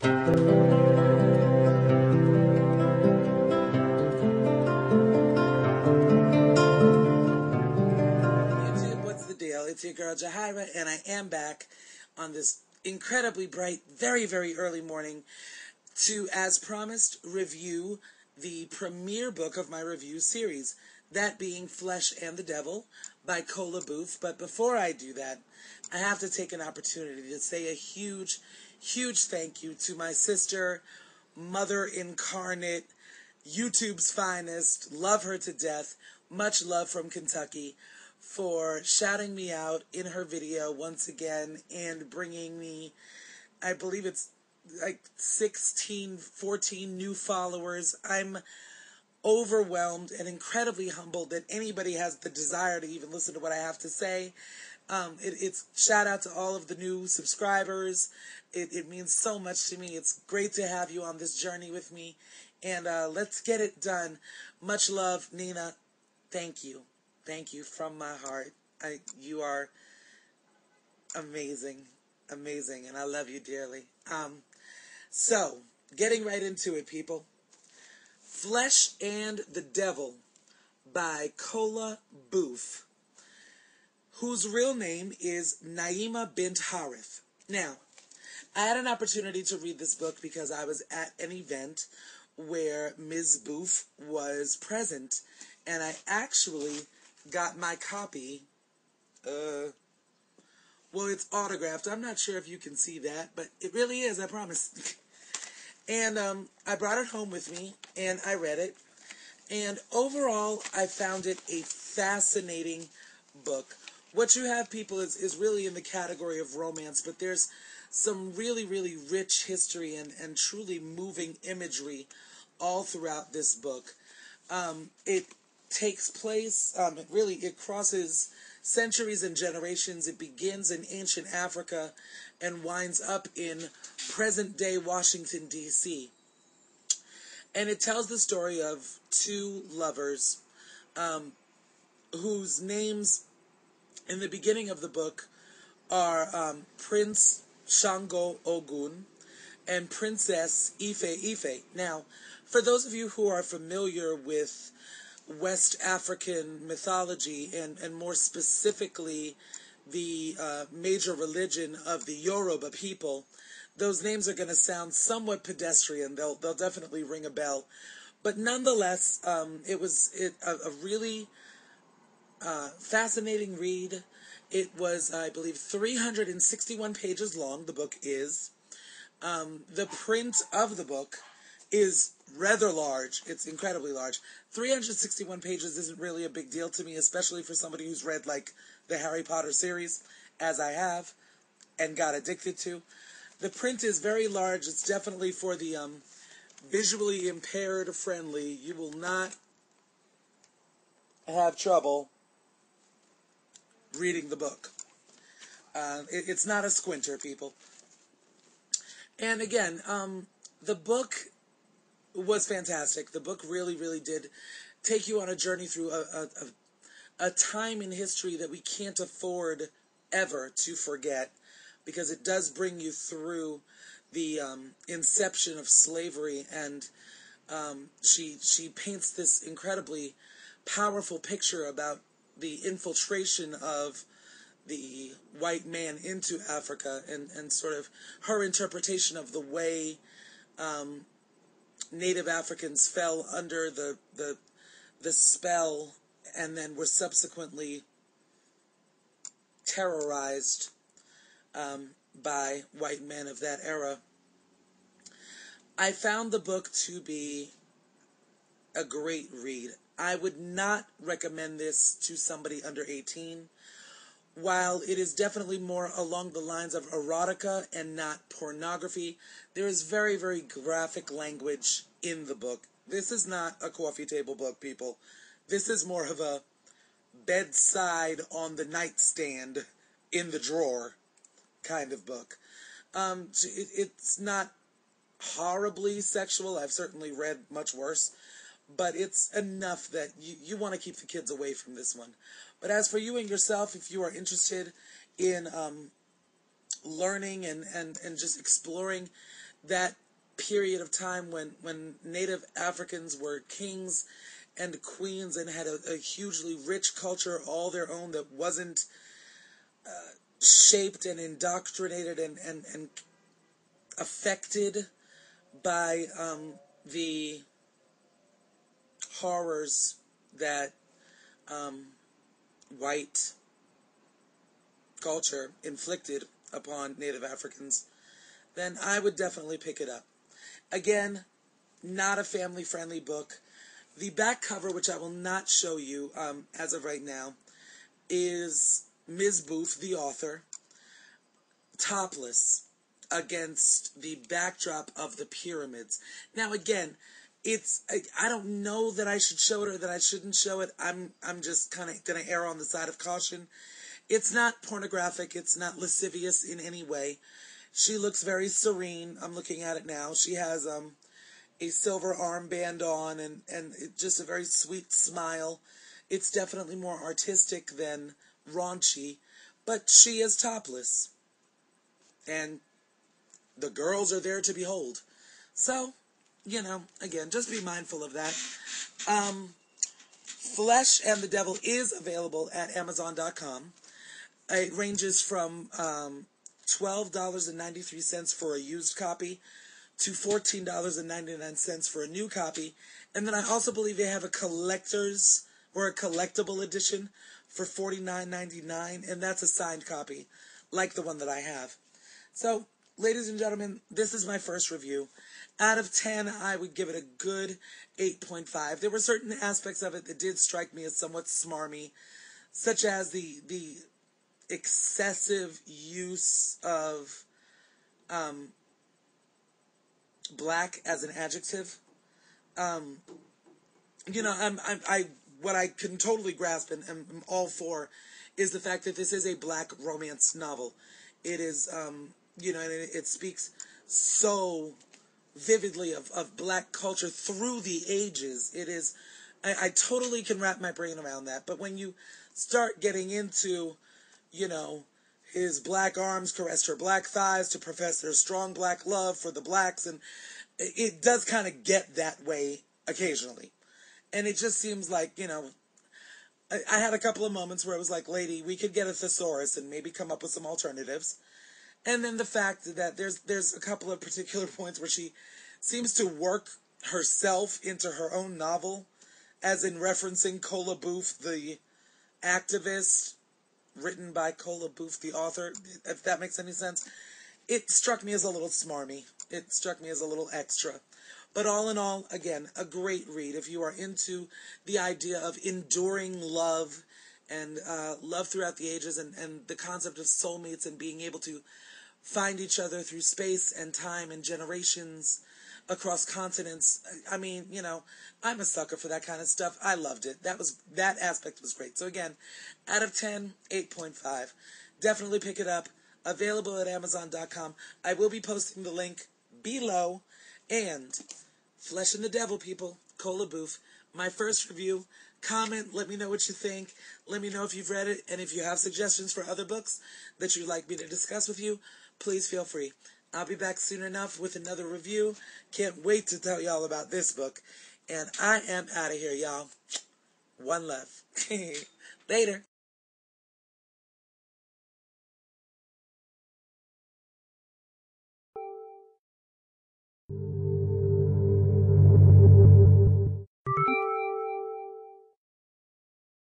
YouTube, what's the deal? It's your girl Jahira, and I am back on this incredibly bright, very, very early morning to, as promised, review the premiere book of my review series, that being Flesh and the Devil by Kola Boof. But before I do that, I have to take an opportunity to say a huge, huge thank you to my sister, mother incarnate, YouTube's finest, love her to death, much love from Kentucky, for shouting me out in her video once again and bringing me, I believe it's like 14 new followers. I'm overwhelmed and incredibly humbled that anybody has the desire to even listen to what I have to say. It's shout out to all of the new subscribers. It means so much to me. It's great to have you on this journey with me. And let's get it done. Much love, Nina. Thank you. Thank you from my heart. You are amazing. Amazing. And I love you dearly. So, getting right into it, people. Flesh and the Devil by Kola Boof, whose real name is Naima bint Harith. Now, I had an opportunity to read this book because I was at an event where Ms. Boof was present, and I actually got my copy. Well, it's autographed. I'm not sure if you can see that, but it really is, I promise. And I brought it home with me, and I read it. And overall, I found it a fascinating book. What you have, people, is really in the category of romance, but there's some really, really rich history and truly moving imagery all throughout this book. It takes place, it crosses centuries and generations. It begins in ancient Africa and winds up in present-day Washington, D.C. And it tells the story of two lovers whose names in the beginning of the book are Prince Shango Ogun and Princess Ife Ife. Now, for those of you who are familiar with West African mythology, and more specifically the major religion of the Yoruba people, those names are going to sound somewhat pedestrian. They'll definitely ring a bell. But nonetheless, it was a really fascinating read. It was, I believe, 361 pages long, the book is. The print of the book is rather large. It's incredibly large. 361 pages isn't really a big deal to me, especially for somebody who's read, like, the Harry Potter series, as I have, and got addicted to. The print is very large. It's definitely for the visually impaired friendly. You will not have trouble reading the book. It's not a squinter, people. And again, the book was fantastic. The book really, really did take you on a journey through a time in history that we can't afford ever to forget, because it does bring you through the inception of slavery, and she paints this incredibly powerful picture about the infiltration of the white man into Africa, and sort of her interpretation of the way Native Africans fell under the spell and then were subsequently terrorized by white men of that era. I found the book to be a great read. I would not recommend this to somebody under 18. While it is definitely more along the lines of erotica and not pornography, there is very, very graphic language in the book. This is not a coffee table book, people. This is more of a bedside on the nightstand in the drawer kind of book. It's not horribly sexual. I've certainly read much worse. But it's enough that you want to keep the kids away from this one. But as for you and yourself, if you are interested in learning and just exploring that period of time when Native Africans were kings and queens and had a hugely rich culture all their own that wasn't shaped and indoctrinated and affected by the horrors that white culture inflicted upon Native Africans, then I would definitely pick it up. Again, not a family-friendly book. The back cover, which I will not show you as of right now, is Ms. Boof, the author, topless against the backdrop of the pyramids. Now, again, I don't know that I should show it or that I shouldn't show it. I'm just kind of going to err on the side of caution. It's not pornographic. It's not lascivious in any way. She looks very serene. I'm looking at it now. She has a silver armband on and just a very sweet smile. It's definitely more artistic than raunchy, but she is topless. And the girls are there to behold. So, again, just be mindful of that. Flesh and the Devil is available at Amazon.com. It ranges from $12.93 for a used copy to $14.99 for a new copy. And then I also believe they have a collector's or a collectible edition for $49.99, and that's a signed copy, like the one that I have. So, ladies and gentlemen, this is my first review. Out of 10, I would give it a good 8.5. There were certain aspects of it that did strike me as somewhat smarmy, such as the excessive use of black as an adjective. What I can totally grasp and am all for is the fact that this is a black romance novel. It is, and it speaks so vividly of black culture through the ages. It is, I totally can wrap my brain around that. But when you start getting into, his black arms caressed her black thighs to profess their strong black love for the blacks, and it does kind of get that way occasionally. And it just seems like, I had a couple of moments where I was like, lady, we could get a thesaurus and maybe come up with some alternatives. And then the fact that there's a couple of particular points where she seems to work herself into her own novel, as in referencing Kola Boof, the activist, written by Kola Boof, the author, if that makes any sense. It struck me as a little smarmy. It struck me as a little extra. But all in all, again, a great read. If you are into the idea of enduring love and love throughout the ages and the concept of soulmates and being able to find each other through space and time and generations across continents. I mean, I'm a sucker for that kind of stuff. I loved it. That aspect was great. So again, out of 10, 8.5. Definitely pick it up. Available at Amazon.com. I will be posting the link below. And Flesh and the Devil, people, Kola Boof, my first review. Comment, let me know what you think. Let me know if you've read it, and if you have suggestions for other books that you'd like me to discuss with you, please feel free. I'll be back soon enough with another review. Can't wait to tell y'all about this book. And I am out of here, y'all. One love. Later.